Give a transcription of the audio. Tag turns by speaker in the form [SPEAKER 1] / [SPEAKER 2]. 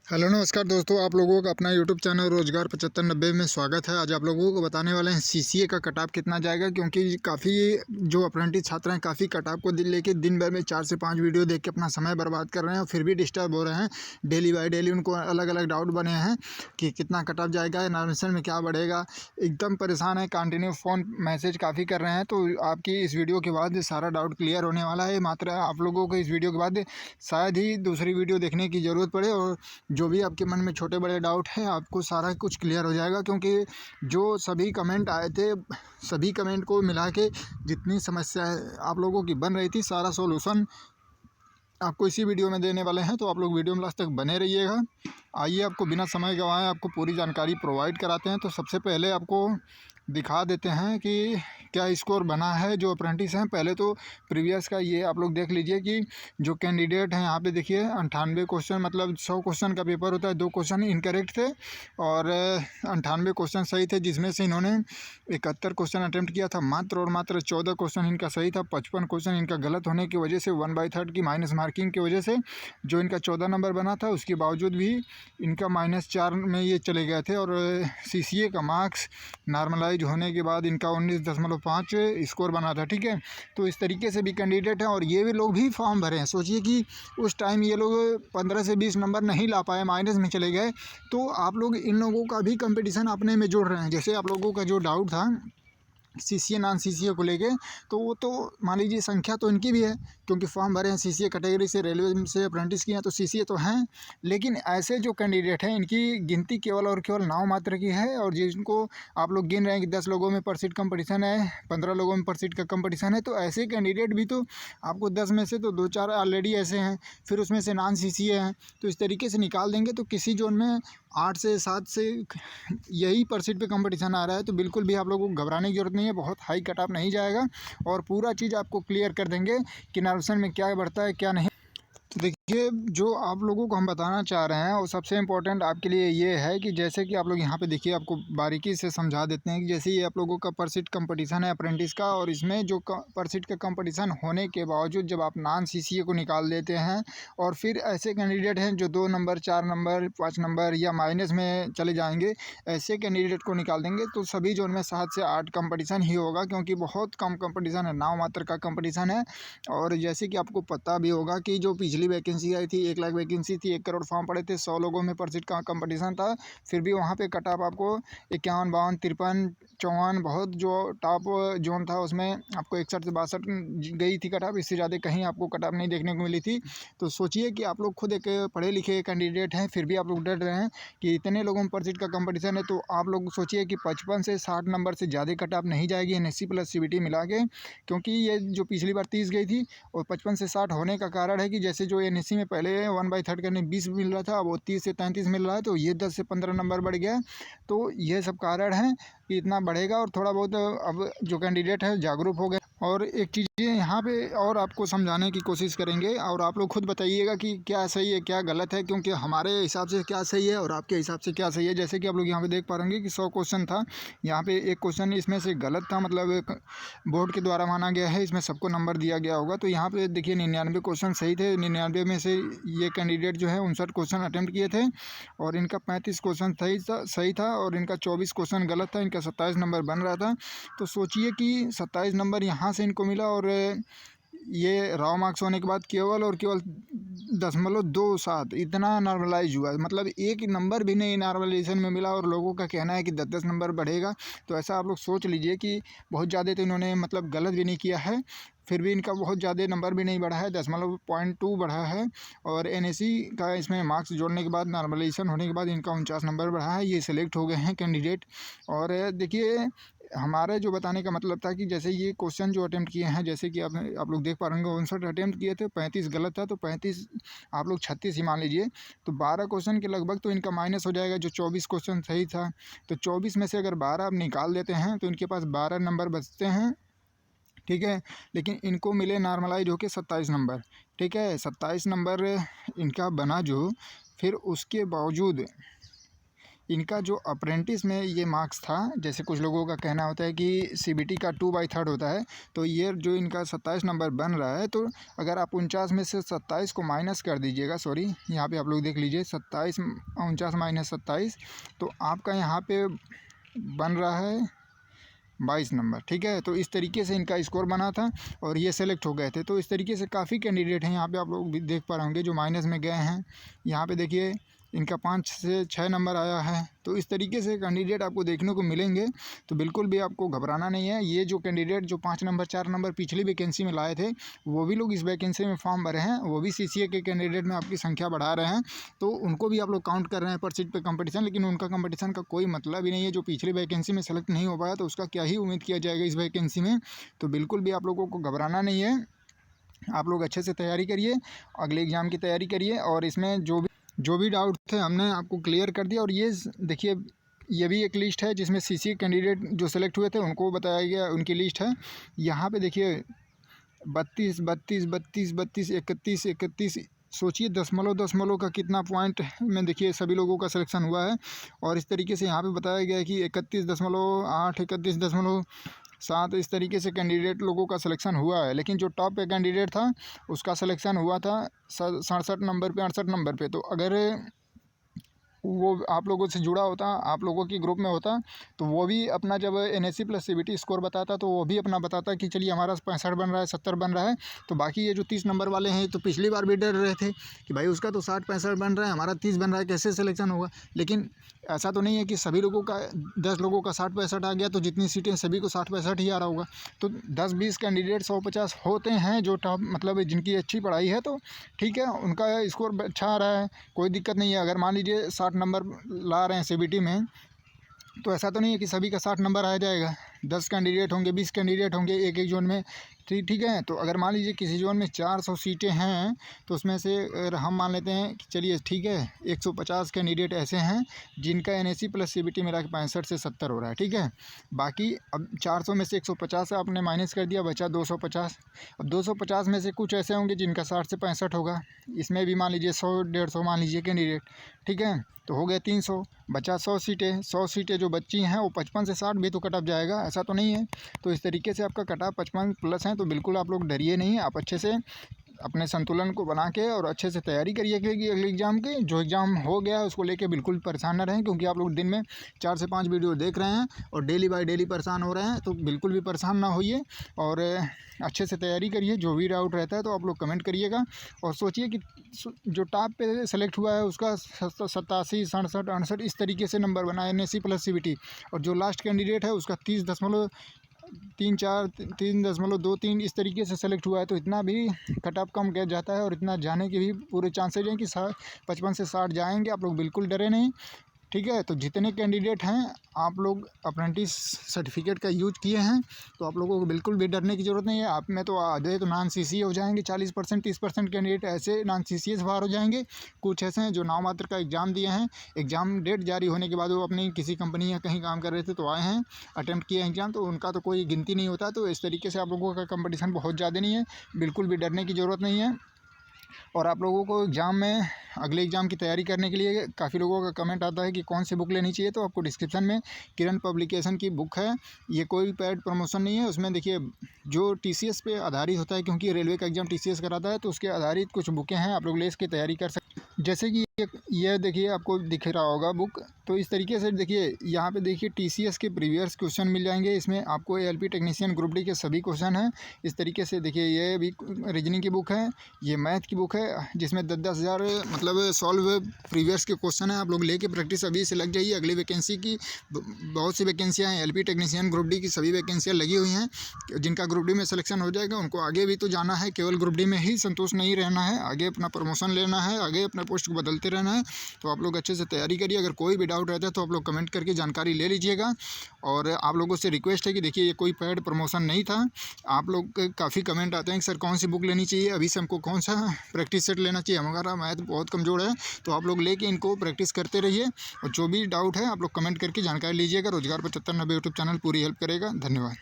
[SPEAKER 1] Hello नमस्कार दोस्तों, आप लोगों का अपना यूट्यूब चैनल रोजगार 7590 में स्वागत है। आज आप लोगों को बताने वाले हैं सीसीए का कट ऑफ कितना जाएगा, क्योंकि काफ़ी जो अप्रेंटिस छात्र हैं काफ़ी कट ऑफ को लेके दिन भर में 4 से 5 वीडियो देख के अपना समय बर्बाद कर रहे हैं और फिर भी डिस्टर्ब हो रहे हैं। डेली बाई डेली उनको अलग अलग डाउट बने हैं कि कितना कट ऑफ जाएगा, एनालिसिस में क्या बढ़ेगा। एकदम परेशान है, कंटिन्यू फ़ोन मैसेज काफ़ी कर रहे हैं। तो आपकी इस वीडियो के बाद सारा डाउट क्लियर होने वाला है। मात्र आप लोगों को इस वीडियो के बाद शायद ही दूसरी वीडियो देखने की ज़रूरत पड़े और जो भी आपके मन में छोटे बड़े डाउट हैं आपको सारा कुछ क्लियर हो जाएगा। क्योंकि जो सभी कमेंट आए थे, सभी कमेंट को मिला के जितनी समस्याएं आप लोगों की बन रही थी, सारा सॉल्यूशन आपको इसी वीडियो में देने वाले हैं। तो आप लोग वीडियो में लास्ट तक बने रहिएगा। आइए आपको बिना समय गंवाए आपको पूरी जानकारी प्रोवाइड कराते हैं। तो सबसे पहले आपको दिखा देते हैं कि क्या स्कोर बना है जो अप्रेंटिस हैं। पहले तो प्रीवियस का ये आप लोग देख लीजिए कि जो कैंडिडेट हैं यहाँ पे देखिए 98 क्वेश्चन, मतलब 100 क्वेश्चन का पेपर होता है, 2 क्वेश्चन इनकरेक्ट थे और 98 क्वेश्चन सही थे, जिसमें से इन्होंने 71 क्वेश्चन अटैम्प्ट किया था। मात्र और मात्र 14 क्वेश्चन इनका सही था। 55 क्वेश्चन इनका गलत होने की वजह से 1/3 की माइनस मार्किंग की वजह से जो इनका 14 नंबर बना था, उसके बावजूद भी इनका -4 में ये चले गए थे। और सीसीए का मार्क्स नॉर्मलाइज होने के बाद इनका 19.5 स्कोर बना था। ठीक है, तो इस तरीके से भी कैंडिडेट हैं और ये भी लोग भी फॉर्म भरे हैं। सोचिए कि उस टाइम ये लोग 15 से 20 नंबर नहीं ला पाए, माइनस में चले गए। तो आप लोग इन लोगों का भी कंपटीशन अपने में जोड़ रहे हैं। जैसे आप लोगों का जो डाउट था सीसीए नॉन सीसीए को लेके, तो वो तो मान लीजिए संख्या तो इनकी भी है, क्योंकि फॉर्म भरे हैं सीसीए कैटेगरी से, रेलवे से अप्रेंटिस किए हैं, तो सीसीए तो हैं। लेकिन ऐसे जो कैंडिडेट हैं इनकी गिनती केवल और केवल 9 मात्र की है। और जिनको आप लोग गिन रहे हैं कि 10 लोगों में पर सीट कंपटीशन है, 15 लोगों में पर सीट का कंपटीशन है, तो ऐसे कैंडिडेट भी तो आपको 10 में से तो 2-4 ऑलरेडी ऐसे हैं, फिर उसमें से नॉन सीसीए हैं। तो इस तरीके से निकाल देंगे तो किसी जोन में 8 से 7 से यही पर सीट पे कंपटीशन आ रहा है। तो बिल्कुल भी आप लोगों को घबराने की ज़रूरत नहीं है, बहुत हाई कट ऑफ नहीं जाएगा और पूरा चीज़ आपको क्लियर कर देंगे कि नार्मल में क्या बढ़ता है क्या नहीं। तो देखिए, जो आप लोगों को हम बताना चाह रहे हैं और सबसे इम्पोर्टेंट आपके लिए ये है कि जैसे कि आप लोग यहाँ पे देखिए, आपको बारीकी से समझा देते हैं कि जैसे ये आप लोगों का पर सीट कंपटीशन है अप्रेंटिस का, और इसमें जो पर सीट का कंपटीशन होने के बावजूद जब आप नॉन सीसीए को निकाल देते हैं और फिर ऐसे कैंडिडेट हैं जो 2 नंबर 4 नंबर 5 नंबर या माइनस में चले जाएंगे, ऐसे कैंडिडेट को निकाल देंगे तो सभी जोन में 7 से 8 कंपटीशन ही होगा, क्योंकि बहुत कम कंपटीशन है, नाम मात्र का कंपटीशन है। और जैसे कि आपको पता भी होगा कि जो पिछली वैकेंसी आई थी, 1 लाख वैकेंसी थी, 1 करोड़ फॉर्म पड़े थे, 100 लोगों में पर सीट का कंपटीशन था, फिर भी वहाँ पे कट ऑफ आपको 51, 52, 53, 54 बहुत जो टॉप जोन था उसमें आपको 61 से 62 गई थी कट ऑफ। इससे ज़्यादा कहीं आपको कट ऑफ नहीं देखने को मिली थी। तो सोचिए कि आप लोग खुद एक पढ़े लिखे कैंडिडेट हैं, फिर भी आप लोग डर रहे हैं कि इतने लोगों में पर सीट का कंपटीशन है। तो आप लोग सोचिए कि 55 से 60 नंबर से ज़्यादा कट ऑफ नहीं जाएगी एनएससी प्लस सीबीटी मिला के, क्योंकि ये जो पिछली बार 30 गई थी और 55 से 60 होने का कारण है कि जैसे जो एनएससी में पहले 1/3 करने 20 मिल रहा था, अब वो 30 से 33 मिल रहा है, तो ये 10 से 15 नंबर बढ़ गया। तो ये सब कारण है कि इतना बढ़ेगा। और थोड़ा बहुत अब जो कैंडिडेट है जागरूक हो गए। और एक चीज़ें यहाँ पे और आपको समझाने की कोशिश करेंगे और आप लोग खुद बताइएगा कि क्या सही है क्या गलत है, क्योंकि हमारे हिसाब से क्या सही है और आपके हिसाब से क्या सही है। जैसे कि आप लोग यहाँ पे देख पा रहे कि 100 क्वेश्चन था, यहाँ पे एक क्वेश्चन इसमें से गलत था, मतलब बोर्ड के द्वारा माना गया है, इसमें सबको नंबर दिया गया होगा। तो यहाँ पे देखिए 99 क्वेश्चन सही थे, 99 में से ये कैंडिडेट जो है 59 क्वेश्चन अटैम्प्ट किए थे और इनका 35 क्वेश्चन सही था और इनका 24 क्वेश्चन गलत था, इनका 27 नंबर बन रहा था। तो सोचिए कि 27 नंबर यहाँ से इनको मिला और ये रॉ मार्क्स होने के बाद केवल और केवल 0.27 इतना नॉर्मलाइज हुआ, मतलब एक नंबर भी नहीं नॉर्मलाइजेशन में मिला। और लोगों का कहना है कि 10-10 नंबर बढ़ेगा। तो ऐसा आप लोग सोच लीजिए कि बहुत ज़्यादा तो इन्होंने मतलब गलत भी नहीं किया है, फिर भी इनका बहुत ज़्यादा नंबर भी नहीं बढ़ा है, 0.2 बढ़ा है। और एनएससी का इसमें मार्क्स जोड़ने के बाद नॉर्मलाइजेशन होने के बाद इनका 49 नंबर बढ़ा है, ये सिलेक्ट हो गए हैं कैंडिडेट। और देखिए, हमारे जो बताने का मतलब था कि जैसे ये क्वेश्चन जो अटेम्प्ट किए हैं, जैसे कि आप लोग देख पा रहे होंगे 59 अटेम्प्ट किए थे, 35 गलत था, तो 35 आप लोग 36 ही मान लीजिए। तो 12 क्वेश्चन के लगभग तो इनका माइनस हो जाएगा, जो 24 क्वेश्चन सही था। तो 24 में से अगर 12 आप निकाल देते हैं तो इनके पास 12 नंबर बचते हैं। ठीक है, लेकिन इनको मिले नॉर्मलाइज होके 27 नंबर। ठीक है, 27 नंबर इनका बना जो, फिर उसके बावजूद इनका जो अप्रेंटिस में ये मार्क्स था, जैसे कुछ लोगों का कहना होता है कि सीबीटी का 2/3 होता है, तो ये जो इनका 27 नंबर बन रहा है, तो अगर आप 49 में से 27 को माइनस कर दीजिएगा, सॉरी यहाँ पे आप लोग देख लीजिए 27 49 माइनस 27, तो आपका यहाँ पे बन रहा है 22 नंबर। ठीक है, तो इस तरीके से इनका स्कोर बना था और ये सेलेक्ट हो गए थे। तो इस तरीके से काफ़ी कैंडिडेट हैं, यहाँ पे आप लोग भी देख पा रहे होंगे जो माइनस में गए हैं। यहाँ पे देखिए इनका 5 से 6 नंबर आया है। तो इस तरीके से कैंडिडेट आपको देखने को मिलेंगे, तो बिल्कुल भी आपको घबराना नहीं है। ये जो कैंडिडेट जो 5 नंबर 4 नंबर पिछली वैकेंसी में लाए थे, वो भी लोग इस वैकेंसी में फॉर्म भरे हैं, वो भी सीसीए के कैंडिडेट में आपकी संख्या बढ़ा रहे हैं, तो उनको भी आप लोग काउंट कर रहे हैं पर सीट पे कंपटीशन। लेकिन उनका कंपटीशन का कोई मतलब ही नहीं है। जो पिछली वैकेंसी में सेलेक्ट नहीं हो पाया, तो उसका क्या ही उम्मीद किया जाएगा इस वैकेंसी में। तो बिल्कुल भी आप लोगों को घबराना नहीं है। आप लोग अच्छे से तैयारी करिए, अगले एग्ज़ाम की तैयारी करिए, और इसमें जो भी डाउट थे हमने आपको क्लियर कर दिया। और ये देखिए, ये भी एक लिस्ट है जिसमें सीसी कैंडिडेट जो सेलेक्ट हुए थे उनको बताया गया, उनकी लिस्ट है। यहाँ पे देखिए 32 32 32 32 31 31, सोचिए दशमलव का कितना पॉइंट में देखिए सभी लोगों का सिलेक्शन हुआ है। और इस तरीके से यहाँ पे बताया गया है कि 31.8 31.7, इस तरीके से कैंडिडेट लोगों का सिलेक्शन हुआ है। लेकिन जो टॉप पे कैंडिडेट था उसका सिलेक्शन हुआ था 67 नंबर पे, 68 नंबर पे। तो अगर वो आप लोगों से जुड़ा होता, आप लोगों के ग्रुप में होता, तो वो भी अपना जब एनएससी प्लस सीबीटी स्कोर बताता, तो वो भी अपना बताता कि चलिए हमारा 65 बन रहा है, 70 बन रहा है। तो बाकी ये जो 30 नंबर वाले हैं, तो पिछली बार भी डर रहे थे कि भाई उसका तो 60-65 बन रहा है, हमारा 30 बन रहा है, कैसे सिलेक्शन होगा। लेकिन ऐसा तो नहीं है कि सभी लोगों का 10 लोगों का 60-65 आ गया तो जितनी सीटें सभी को 60-65 ही आ रहा होगा। तो 10-20 कैंडिडेट 100-50 होते हैं जो टॉप, मतलब जिनकी अच्छी पढ़ाई है, तो ठीक है, उनका स्कोर अच्छा आ रहा है, कोई दिक्कत नहीं है। अगर मान लीजिए 60 नंबर ला रहे हैं सीबीटी में, तो ऐसा तो नहीं है कि सभी का 60 नंबर आ जाएगा। 10 कैंडिडेट होंगे, 20 कैंडिडेट होंगे एक एक जोन में, ठीक है। तो अगर मान लीजिए किसी जोन में 400 सीटें हैं, तो उसमें से अगर हम मान लेते हैं कि चलिए ठीक है 150 कैंडिडेट ऐसे हैं जिनका एनएससी प्लस सीबीटी मिला के 65 से 70 हो रहा है, ठीक है। बाकी अब 400 में से 150 आपने माइनस कर दिया, बचा 250। अब 250 में से कुछ ऐसे होंगे जिनका 60 से 65 होगा, इसमें भी मान लीजिए 100-150 मान लीजिए कैंडिडेट, ठीक है। तो हो गया 300, बचा 100 सीटें। 100 सीटें जो बची हैं वो 55 से 60 भी तो कट ऑफ जाएगा, ऐसा तो नहीं है। तो इस तरीके से आपका कट ऑफ 55 प्लस है। तो बिल्कुल आप लोग डरिए नहीं, आप अच्छे से अपने संतुलन को बना के और अच्छे से तैयारी करिए कि अगले एग्ज़ाम के जो एग्ज़ाम हो गया है उसको लेके बिल्कुल परेशान ना रहें, क्योंकि आप लोग दिन में 4 से 5 वीडियो देख रहे हैं और डेली बाय डेली परेशान हो रहे हैं। तो बिल्कुल भी परेशान ना होइए और अच्छे से तैयारी करिए। जो भी डाउट रहता है तो आप लोग कमेंट करिएगा, और सोचिए कि जो टॉप पे सेलेक्ट हुआ है उसका 87 67 68 इस तरीके से नंबर बना है एनएससी प्लस सीबीटी, और जो लास्ट कैंडिडेट है उसका 3.23 इस तरीके से सेलेक्ट हुआ है। तो इतना भी कट ऑफ कम गया जाता है और इतना जाने के भी पूरे चांसेज हैं कि 55 से 60 जाएंगे। आप लोग बिल्कुल डरे नहीं, ठीक है। तो जितने कैंडिडेट हैं आप लोग अप्रेंटिस सर्टिफिकेट का यूज किए हैं, तो आप लोगों को बिल्कुल भी डरने की ज़रूरत नहीं है। आप में तो आधे तो नॉन सीसीए हो जाएंगे, 40% 30% कैंडिडेट ऐसे नॉन सीसीए से बाहर हो जाएंगे। कुछ ऐसे हैं जो नाम मात्र का एग्ज़ाम दिए हैं, एग्ज़ाम डेट जारी होने के बाद वो अपनी किसी कंपनी या कहीं काम कर रहे थे तो आए हैं, अटैम्प्ट किए एग्ज़ाम, तो उनका तो कोई गिनती नहीं होता। तो इस तरीके से आप लोगों का कंपटीशन बहुत ज़्यादा नहीं है, बिल्कुल भी डरने की ज़रूरत नहीं है। और आप लोगों को एग्ज़ाम में अगले एग्ज़ाम की तैयारी करने के लिए काफ़ी लोगों का कमेंट आता है कि कौन सी बुक लेनी चाहिए, तो आपको डिस्क्रिप्शन में किरण पब्लिकेशन की बुक है। ये कोई पेड प्रमोशन नहीं है, उसमें देखिए जो टीसीएस पे आधारित होता है, क्योंकि रेलवे का एग्ज़ाम टीसीएस कराता है, तो उसके आधारित कुछ बुकें हैं, आप लोग ले इसकी तैयारी कर सकते हैं। जैसे कि ये देखिए आपको दिख रहा होगा बुक, तो इस तरीके से देखिए यहाँ पे देखिए टीसीएस के प्रीवियस क्वेश्चन मिल जाएंगे। इसमें आपको एएलपी टेक्नीशियन ग्रुप डी के सभी क्वेश्चन हैं। इस तरीके से देखिए ये भी रीजनिंग की बुक है, ये मैथ की बुक है, जिसमें 10-10 हज़ार मतलब सॉल्व प्रीवियस के क्वेश्चन हैं। आप लोग लेके प्रैक्टिस अभी से लग जाइए। अगली वैकेंसी की बहुत सी वैकेंसियाँ हैं, एलपी टेक्नीशियन ग्रुप डी की सभी वैकेंसियाँ लगी हुई हैं। जिनका ग्रुप डी में सिलेक्शन हो जाएगा उनको आगे भी तो जाना है, केवल ग्रुप डी में ही संतुष्ट नहीं रहना है, आगे अपना प्रमोशन लेना है, आगे अपना पोस्ट को बदलते रहना है। तो आप लोग अच्छे से तैयारी करिए। अगर कोई भी डाउट रहता है तो आप लोग कमेंट करके जानकारी ले लीजिएगा। और आप लोगों से रिक्वेस्ट है कि देखिए ये कोई पेड प्रमोशन नहीं था। आप लोग काफ़ी कमेंट आते हैं कि सर कौन सी बुक लेनी चाहिए, अभी से हमको कौन सा प्रैक्टिस सेट लेना चाहिए, हमारा मैथ बहुत कमज़ोर है। तो आप लोग लेके इनको प्रैक्टिस करते रहिए, और जो भी डाउट है आप लोग कमेंट करके जानकारी लीजिएगा। रोजगार 7590 यूट्यूब चैनल पूरी हेल्प करेगा। धन्यवाद।